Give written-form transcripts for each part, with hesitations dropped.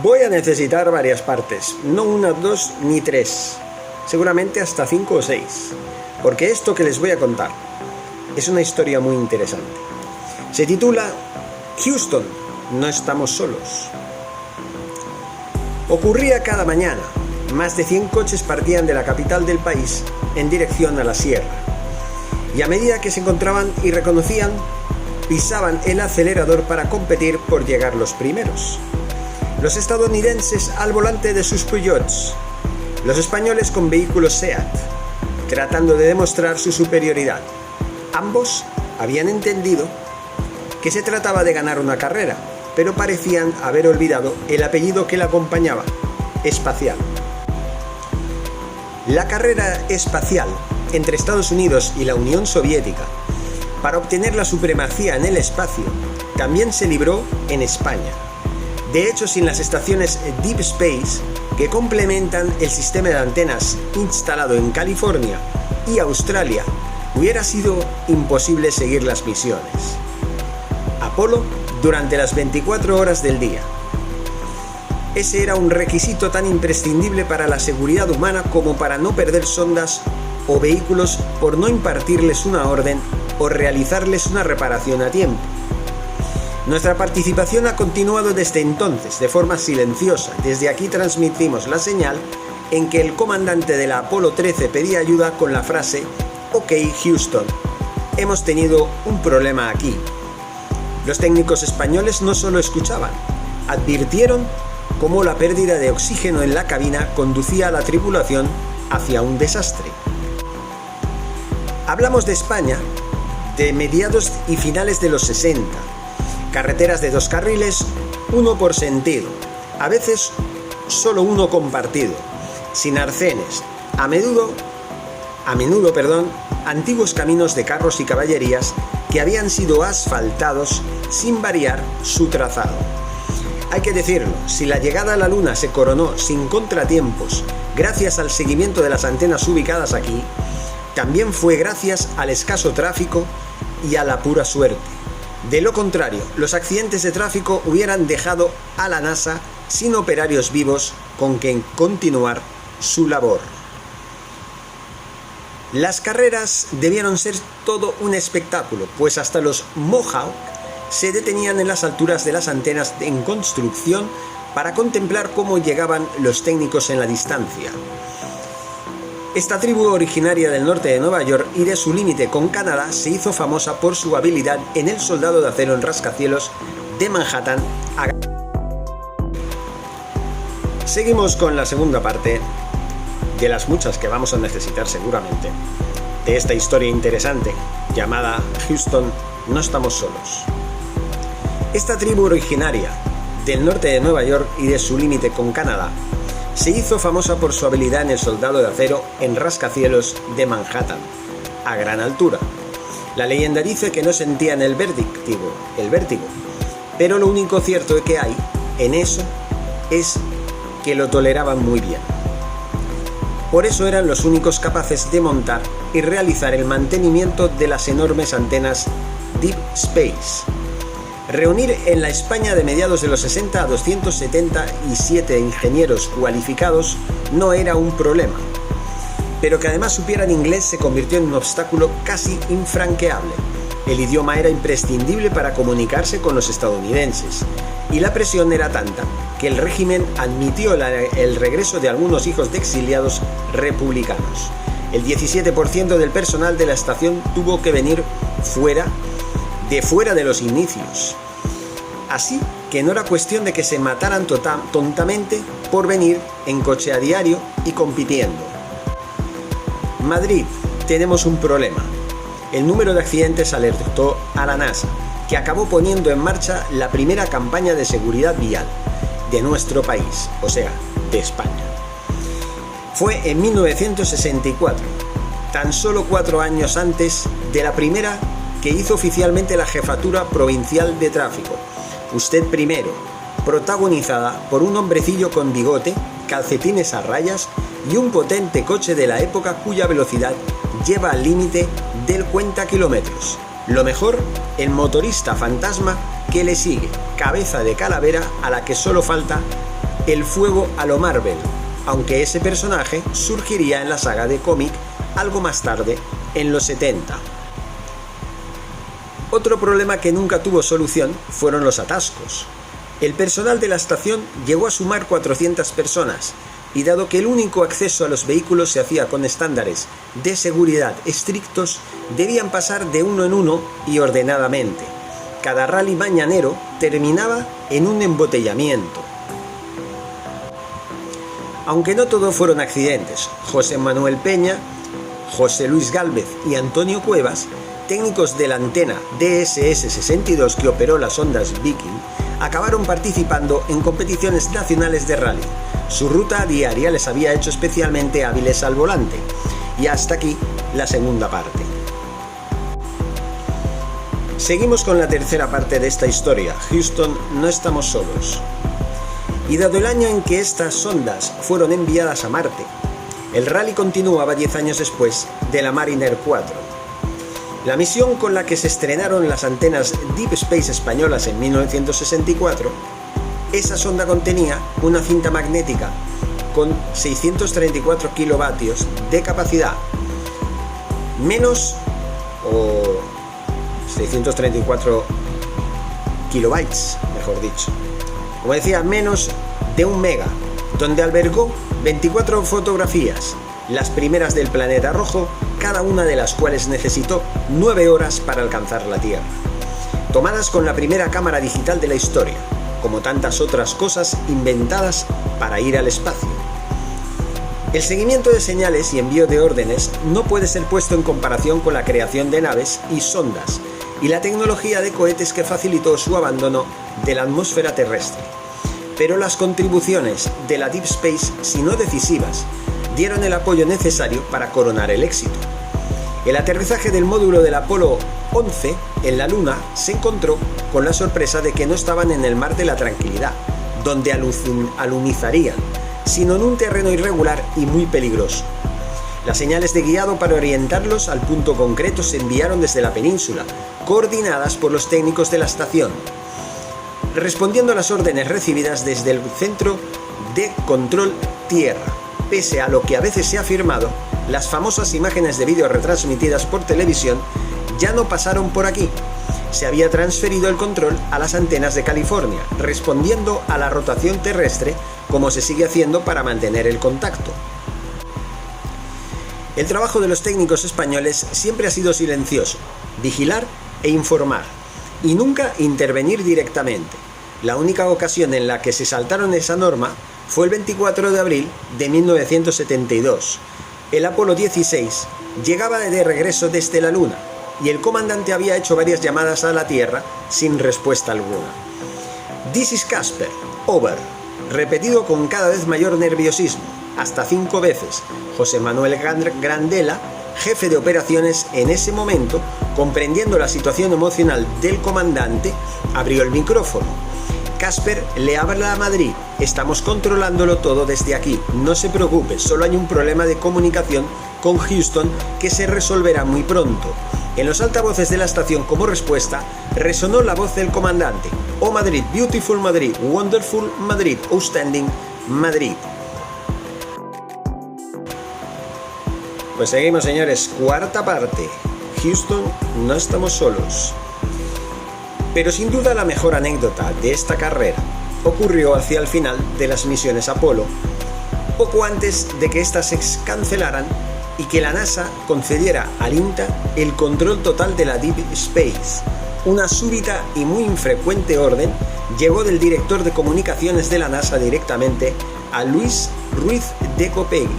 Voy a necesitar varias partes, no una, dos ni tres, seguramente hasta 5 o 6, porque esto que les voy a contar es una historia muy interesante. Se titula Houston, no estamos solos. Ocurría cada mañana. Más de 100 coches partían de la capital del país en dirección a la sierra. Y a medida que se encontraban y reconocían, pisaban el acelerador para competir por llegar los primeros. Los estadounidenses al volante de sus Peugeots, los españoles con vehículos SEAT, tratando de demostrar su superioridad. Ambos habían entendido que se trataba de ganar una carrera, pero parecían haber olvidado el apellido que la acompañaba: espacial. La carrera espacial entre Estados Unidos y la Unión Soviética para obtener la supremacía en el espacio también se libró en España. De hecho, sin las estaciones Deep Space, que complementan el sistema de antenas instalado en California y Australia, hubiera sido imposible seguir las misiones Apolo durante las 24 horas del día. Ese era un requisito tan imprescindible para la seguridad humana como para no perder sondas o vehículos por no impartirles una orden o realizarles una reparación a tiempo. Nuestra participación ha continuado desde entonces de forma silenciosa. Desde aquí transmitimos la señal en que el comandante de la Apolo 13 pedía ayuda con la frase: "Ok, Houston, hemos tenido un problema aquí". Los técnicos españoles no solo escuchaban, advirtieron cómo la pérdida de oxígeno en la cabina conducía a la tripulación hacia un desastre. Hablamos de España de mediados y finales de los 60. Carreteras de 2 carriles, uno por sentido, a veces solo uno compartido, sin arcenes, a menudo, antiguos caminos de carros y caballerías que habían sido asfaltados sin variar su trazado. Hay que decirlo, si la llegada a la Luna se coronó sin contratiempos gracias al seguimiento de las antenas ubicadas aquí, también fue gracias al escaso tráfico y a la pura suerte. De lo contrario, los accidentes de tráfico hubieran dejado a la NASA sin operarios vivos con quien continuar su labor. Las carreras debieron ser todo un espectáculo, pues hasta los Mohawk se detenían en las alturas de las antenas en construcción para contemplar cómo llegaban los técnicos en la distancia. Esta tribu originaria del norte de Nueva York y de su límite con Canadá se hizo famosa por su habilidad en el soldado de acero en rascacielos de Manhattan. Seguimos con la segunda parte, de las muchas que vamos a necesitar seguramente, de esta historia interesante llamada Houston, no estamos solos. Esta tribu originaria del norte de Nueva York y de su límite con Canadá se hizo famosa por su habilidad en el soldado de acero en rascacielos de Manhattan, a gran altura. La leyenda dice que no sentían el vértigo, pero lo único cierto que hay en eso es que lo toleraban muy bien. Por eso eran los únicos capaces de montar y realizar el mantenimiento de las enormes antenas Deep Space. Reunir en la España de mediados de los 60 a 277 ingenieros cualificados no era un problema, pero que además supieran inglés se convirtió en un obstáculo casi infranqueable. El idioma era imprescindible para comunicarse con los estadounidenses, y la presión era tanta que el régimen admitió el regreso de algunos hijos de exiliados republicanos. El 17% del personal de la estación tuvo que venir fuera de los inicios. Así que no era cuestión de que se mataran tontamente por venir en coche a diario y compitiendo. Madrid, tenemos un problema. El número de accidentes alertó a la NASA, que acabó poniendo en marcha la primera campaña de seguridad vial de nuestro país, o sea, de España. Fue en 1964, tan solo 4 años antes de la primera que hizo oficialmente la Jefatura Provincial de Tráfico, Usted Primero, protagonizada por un hombrecillo con bigote, calcetines a rayas y un potente coche de la época cuya velocidad lleva al límite del cuenta kilómetros. Lo mejor, el motorista fantasma que le sigue, cabeza de calavera a la que solo falta el fuego a lo Marvel, aunque ese personaje surgiría en la saga de cómic algo más tarde, en los 70. Otro problema que nunca tuvo solución fueron los atascos. El personal de la estación llegó a sumar 400 personas, y dado que el único acceso a los vehículos se hacía con estándares de seguridad estrictos, debían pasar de uno en uno y ordenadamente. Cada rally mañanero terminaba en un embotellamiento. Aunque no todo fueron accidentes, José Manuel Peña, José Luis Gálvez y Antonio Cuevas, técnicos de la antena DSS-62 que operó las ondas Viking, acabaron participando en competiciones nacionales de rally. Su ruta diaria les había hecho especialmente hábiles al volante. Y hasta aquí la segunda parte. Seguimos con la tercera parte de esta historia. Houston, no estamos solos. Y dado el año en que estas sondas fueron enviadas a Marte, el rally continuaba 10 años después de la Mariner 4. La misión con la que se estrenaron las antenas Deep Space españolas en 1964, esa sonda contenía una cinta magnética con 634 kilovatios de capacidad, menos o 634 kilobytes, mejor dicho. Como decía, menos de 1 mega, donde albergó 24 fotografías, las primeras del planeta rojo, cada una de las cuales necesitó 9 horas para alcanzar la Tierra, tomadas con la primera cámara digital de la historia, como tantas otras cosas inventadas para ir al espacio. El seguimiento de señales y envío de órdenes no puede ser puesto en comparación con la creación de naves y sondas y la tecnología de cohetes que facilitó su abandono de la atmósfera terrestre. Pero las contribuciones de la Deep Space, si no decisivas, dieron el apoyo necesario para coronar el éxito. El aterrizaje del módulo del Apolo 11 en la Luna se encontró con la sorpresa de que no estaban en el mar de la tranquilidad, donde alunizarían, sino en un terreno irregular y muy peligroso. Las señales de guiado para orientarlos al punto concreto se enviaron desde la península, coordinadas por los técnicos de la estación, respondiendo a las órdenes recibidas desde el Centro de Control Tierra. Pese a lo que a veces se ha afirmado, las famosas imágenes de vídeo retransmitidas por televisión ya no pasaron por aquí. Se había transferido el control a las antenas de California, respondiendo a la rotación terrestre, como se sigue haciendo para mantener el contacto. El trabajo de los técnicos españoles siempre ha sido silencioso: vigilar e informar, y nunca intervenir directamente. La única ocasión en la que se saltaron esa norma fue el 24 de abril de 1972. El Apolo 16 llegaba de regreso desde la Luna y el comandante había hecho varias llamadas a la Tierra sin respuesta alguna. "This is Casper, over", repetido con cada vez mayor nerviosismo, hasta 5 veces. José Manuel Grandela, jefe de operaciones en ese momento, comprendiendo la situación emocional del comandante, abrió el micrófono. "Casper, le habla a Madrid. Estamos controlándolo todo desde aquí. No se preocupe, solo hay un problema de comunicación con Houston que se resolverá muy pronto". En los altavoces de la estación, como respuesta, resonó la voz del comandante: "Oh Madrid, beautiful Madrid, wonderful Madrid, outstanding Madrid". Pues seguimos, señores, cuarta parte. Houston, no estamos solos. Pero sin duda la mejor anécdota de esta carrera ocurrió hacia el final de las misiones Apolo, poco antes de que éstas se cancelaran y que la NASA concediera al INTA el control total de la Deep Space. Una súbita y muy infrecuente orden llegó del director de comunicaciones de la NASA directamente a Luis Ruiz de Copegui,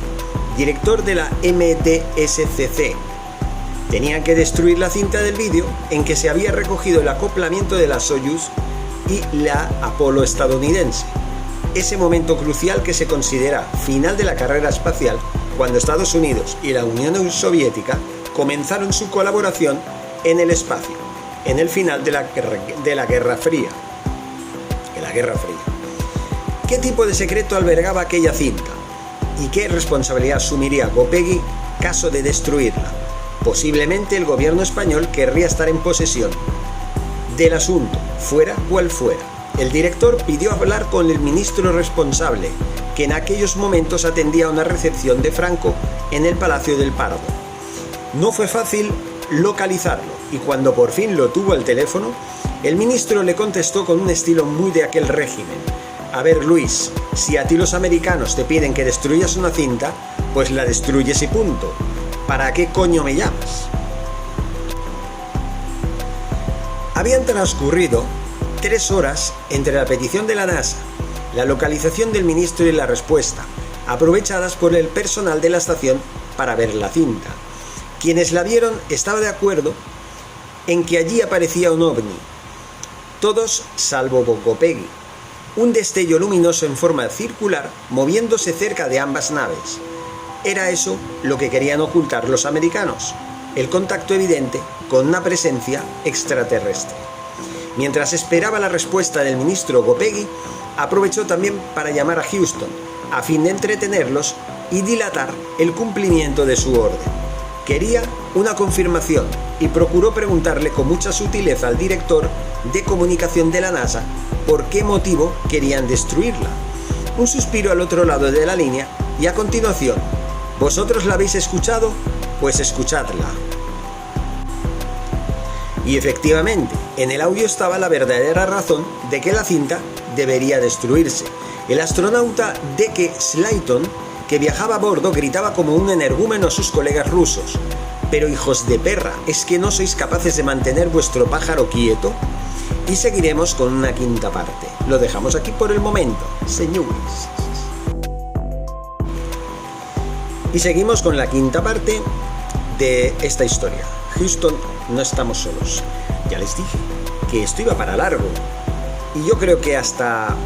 director de la MTSCC. Tenían que destruir la cinta del vídeo en que se había recogido el acoplamiento de la Soyuz y la Apolo estadounidense. Ese momento crucial que se considera final de la carrera espacial, cuando Estados Unidos y la Unión Soviética comenzaron su colaboración en el espacio, en el final de la Guerra Fría. ¿Qué tipo de secreto albergaba aquella cinta? ¿Y qué responsabilidad asumiría Copegui caso de destruirla? Posiblemente el gobierno español querría estar en posesión del asunto, fuera cual fuera. El director pidió hablar con el ministro responsable, que en aquellos momentos atendía a una recepción de Franco en el Palacio del Pardo. No fue fácil localizarlo, y cuando por fin lo tuvo al teléfono, el ministro le contestó con un estilo muy de aquel régimen: a ver, Luis, si a ti los americanos te piden que destruyas una cinta, pues la destruyes y punto. ¿Para qué coño me llamas? Habían transcurrido 3 horas entre la petición de la NASA, la localización del ministro y la respuesta, aprovechadas por el personal de la estación para ver la cinta. Quienes la vieron estaban de acuerdo en que allí aparecía un ovni. Todos salvo Gokopegui, un destello luminoso en forma circular moviéndose cerca de ambas naves. Era eso lo que querían ocultar los americanos, el contacto evidente con una presencia extraterrestre. Mientras esperaba la respuesta del ministro Gokopegui, aprovechó también para llamar a Houston, a fin de entretenerlos y dilatar el cumplimiento de su orden. Quería una confirmación y procuró preguntarle con mucha sutileza al director de comunicación de la NASA por qué motivo querían destruirla. Un suspiro al otro lado de la línea y a continuación: ¿vosotros la habéis escuchado? Pues escuchadla. Y efectivamente, en el audio estaba la verdadera razón de que la cinta debería destruirse. El astronauta D.K. Slayton, que viajaba a bordo, gritaba como un energúmeno a sus colegas rusos: «Pero hijos de perra, ¿es que no sois capaces de mantener vuestro pájaro quieto?». Y seguiremos con una quinta parte. Lo dejamos aquí por el momento, señores. Y seguimos con la quinta parte de esta historia. Houston, no estamos solos. Ya les dije que esto iba para largo. Y yo creo que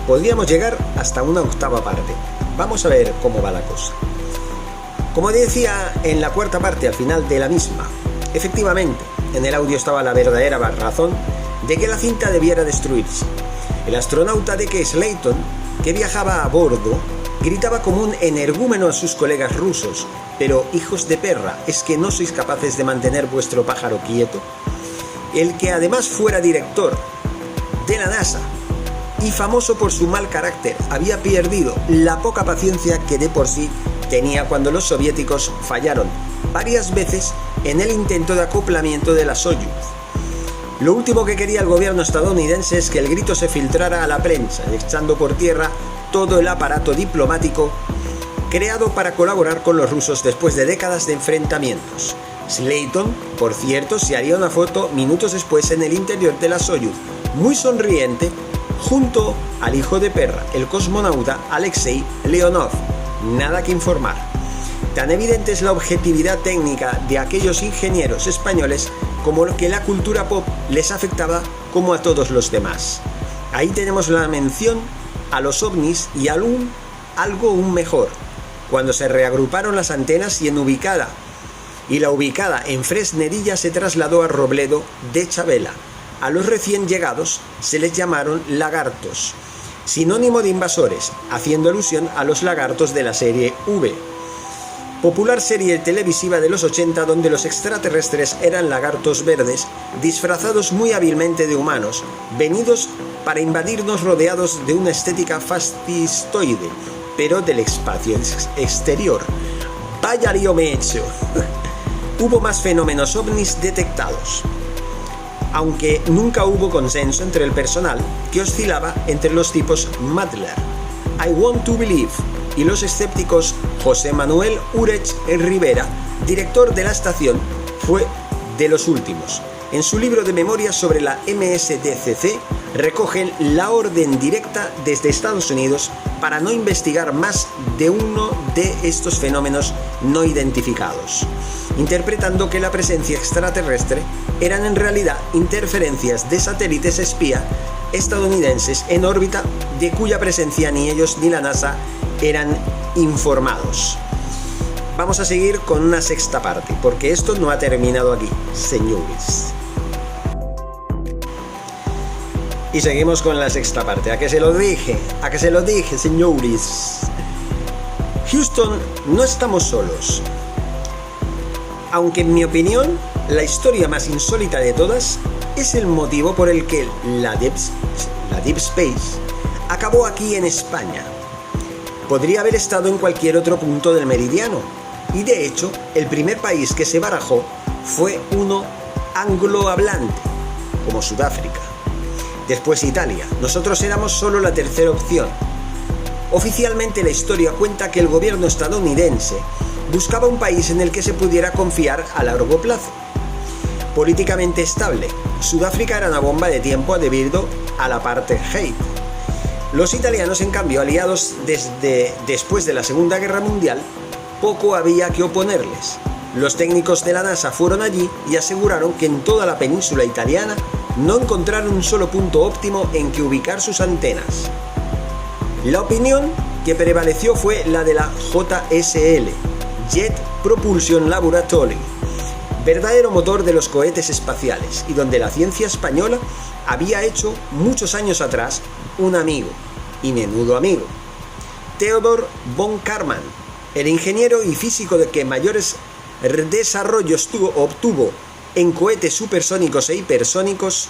podríamos llegar hasta una 8ª parte. Vamos a ver cómo va la cosa. Como decía en la 4ª parte, al final de la misma, efectivamente, en el audio estaba la verdadera razón de que la cinta debiera destruirse. El astronauta D.K. Slayton, que viajaba a bordo, gritaba como un energúmeno a sus colegas rusos: «Pero hijos de perra, ¿es que no sois capaces de mantener vuestro pájaro quieto?». El que además fuera director de la NASA y famoso por su mal carácter, había perdido la poca paciencia que de por sí tenía cuando los soviéticos fallaron varias veces en el intento de acoplamiento de la Soyuz. Lo último que quería el gobierno estadounidense es que el grito se filtrara a la prensa, echando por tierra todo el aparato diplomático creado para colaborar con los rusos después de décadas de enfrentamientos. Slayton, por cierto, se haría una foto minutos después en el interior de la Soyuz, muy sonriente, junto al hijo de perra, el cosmonauta Alexei Leonov. Nada que informar. Tan evidente es la objetividad técnica de aquellos ingenieros españoles como que la cultura pop les afectaba como a todos los demás. Ahí tenemos la mención a los ovnis y algo aún mejor, cuando se reagruparon las antenas y la ubicada en Fresnedilla se trasladó a Robledo de Chabela. A los recién llegados se les llamaron lagartos, sinónimo de invasores, haciendo alusión a los lagartos de la serie V, popular serie televisiva de los 80 donde los extraterrestres eran lagartos verdes disfrazados muy hábilmente de humanos, venidos para invadirnos rodeados de una estética fascistoide, pero del espacio exterior. ¡Vaya lío me he hecho! Hubo más fenómenos ovnis detectados, aunque nunca hubo consenso entre el personal, que oscilaba entre los tipos Madler, I Want to Believe, y los escépticos. José Manuel Urech Rivera, director de la estación, fue de los últimos. En su libro de memorias sobre la MSDCC recogen la orden directa desde Estados Unidos para no investigar más de uno de estos fenómenos no identificados, interpretando que la presencia extraterrestre eran en realidad interferencias de satélites espía estadounidenses en órbita, de cuya presencia ni ellos ni la NASA eran informados. Vamos a seguir con una 6ª parte, porque esto no ha terminado aquí, señores. Y seguimos con la 6ª parte. ¿A que se lo dije? ¿A que se lo dije, señores? Houston, no estamos solos. Aunque en mi opinión, la historia más insólita de todas es el motivo por el que la Deep la Deep Space, acabó aquí en España. Podría haber estado en cualquier otro punto del meridiano, y de hecho, el primer país que se barajó fue uno anglohablante, como Sudáfrica. Después Italia. Nosotros éramos solo la tercera opción. Oficialmente la historia cuenta que el gobierno estadounidense buscaba un país en el que se pudiera confiar a largo plazo. Políticamente estable, Sudáfrica era una bomba de tiempo debido al apartheid. Los italianos, en cambio, aliados después de la Segunda Guerra Mundial, poco había que oponerles. Los técnicos de la NASA fueron allí y aseguraron que en toda la península italiana no encontraron un solo punto óptimo en que ubicar sus antenas. La opinión que prevaleció fue la de la JSL, Jet Propulsion Laboratory, verdadero motor de los cohetes espaciales, y donde la ciencia española había hecho muchos años atrás un amigo, y menudo amigo, Theodor von Karman, el ingeniero y físico de que mayores desarrollos obtuvo en cohetes supersónicos e hipersónicos,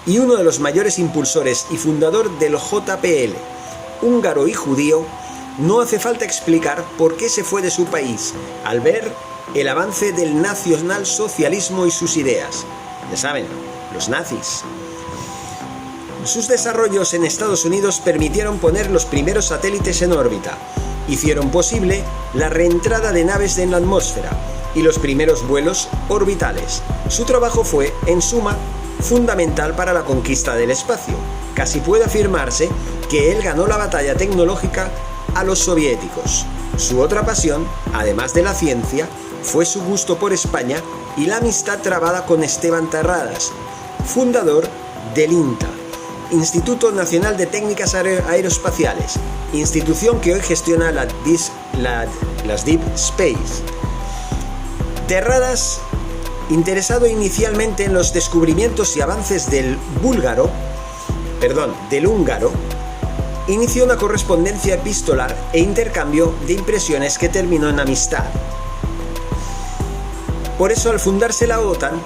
y uno de los mayores impulsores y fundador del JPL, húngaro y judío. No hace falta explicar por qué se fue de su país al ver el avance del nacionalsocialismo y sus ideas. Ya saben, los nazis. Sus desarrollos en Estados Unidos permitieron poner los primeros satélites en órbita, hicieron posible la reentrada de naves en la atmósfera y los primeros vuelos orbitales. Su trabajo fue, en suma, fundamental para la conquista del espacio. Casi puede afirmarse que él ganó la batalla tecnológica a los soviéticos. Su otra pasión, además de la ciencia, fue su gusto por España y la amistad trabada con Esteban Terradas, fundador del INTA, Instituto Nacional de Técnicas Aeroespaciales, institución que hoy gestiona las Deep Space. Terradas, interesado inicialmente en los descubrimientos y avances del húngaro, inició una correspondencia epistolar e intercambio de impresiones que terminó en amistad. Por eso, al fundarse la OTAN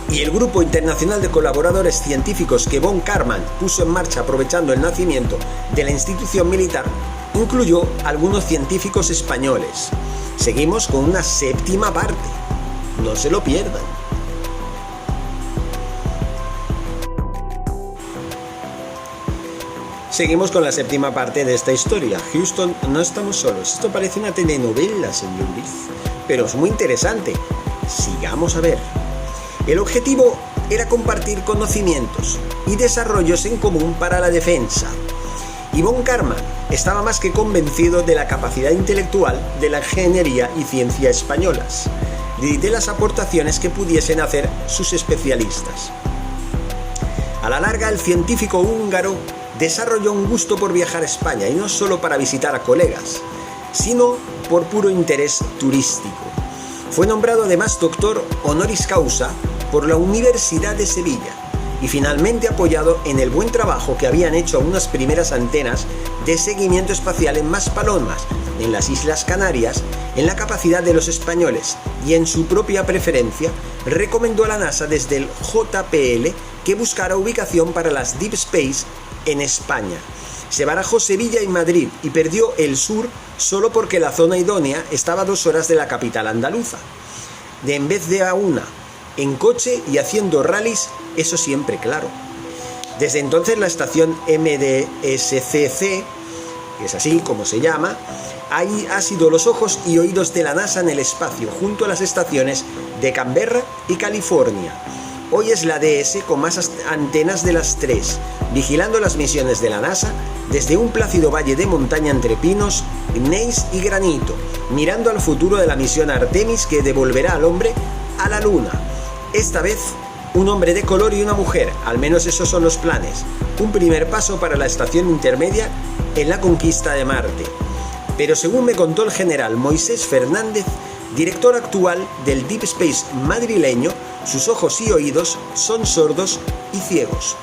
y el Grupo Internacional de Colaboradores Científicos que von Karman puso en marcha aprovechando el nacimiento de la institución militar, incluyó algunos científicos españoles. Seguimos con una séptima parte. No se lo pierdan. Seguimos con la séptima parte de esta historia. Houston, no estamos solos. Esto parece una telenovela, señores, pero es muy interesante. Sigamos a ver. El objetivo era compartir conocimientos y desarrollos en común para la defensa. Y von Karman estaba más que convencido de la capacidad intelectual de la ingeniería y ciencia españolas y de las aportaciones que pudiesen hacer sus especialistas. A la larga, el científico húngaro desarrolló un gusto por viajar a España, y no solo para visitar a colegas, sino por puro interés turístico. Fue nombrado además doctor honoris causa por la Universidad de Sevilla y finalmente apoyado en el buen trabajo que habían hecho unas primeras antenas de seguimiento espacial en Maspalomas, en las Islas Canarias, en la capacidad de los españoles, y en su propia preferencia recomendó a la NASA desde el JPL que buscara ubicación para las Deep Space en España. Se barajó Sevilla y Madrid y perdió el sur solo porque la zona idónea estaba a 2 horas de la capital andaluza, en vez de a 1, en coche y haciendo rallies, eso siempre claro. Desde entonces la estación MDSCC, que es así como se llama, ahí ha sido los ojos y oídos de la NASA en el espacio, junto a las estaciones de Canberra y California. Hoy es la DS con más antenas de las 3, vigilando las misiones de la NASA desde un plácido valle de montaña entre pinos, gneiss y granito, mirando al futuro de la misión Artemis que devolverá al hombre a la Luna. Esta vez, un hombre de color y una mujer, al menos esos son los planes. Un primer paso para la estación intermedia en la conquista de Marte. Pero según me contó el general Moisés Fernández, director actual del Deep Space madrileño, sus ojos y oídos son sordos y ciegos.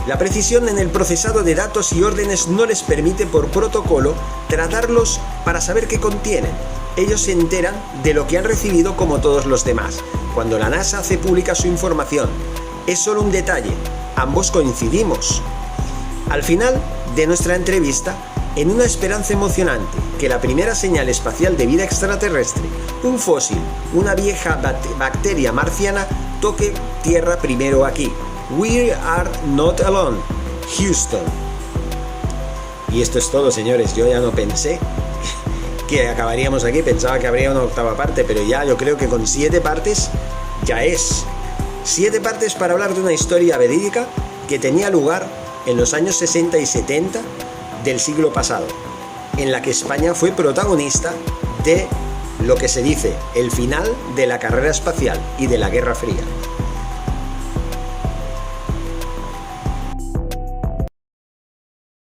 La precisión en el procesado de datos y órdenes no les permite por protocolo tratarlos para saber qué contienen. Ellos se enteran de lo que han recibido como todos los demás, cuando la NASA hace pública su información. Es solo un detalle, ambos coincidimos. Al final de nuestra entrevista, en una esperanza emocionante que la primera señal espacial de vida extraterrestre, un fósil, una vieja bacteria marciana, toque tierra primero aquí. We are not alone. Houston. Y esto es todo, señores. Yo ya no pensé que acabaríamos aquí. Pensaba que habría una octava parte, pero ya yo creo que con 7 partes ya es. 7 partes para hablar de una historia verídica que tenía lugar en los años 60 y 70 del siglo pasado, en la que España fue protagonista de lo que se dice el final de la carrera espacial y de la Guerra Fría.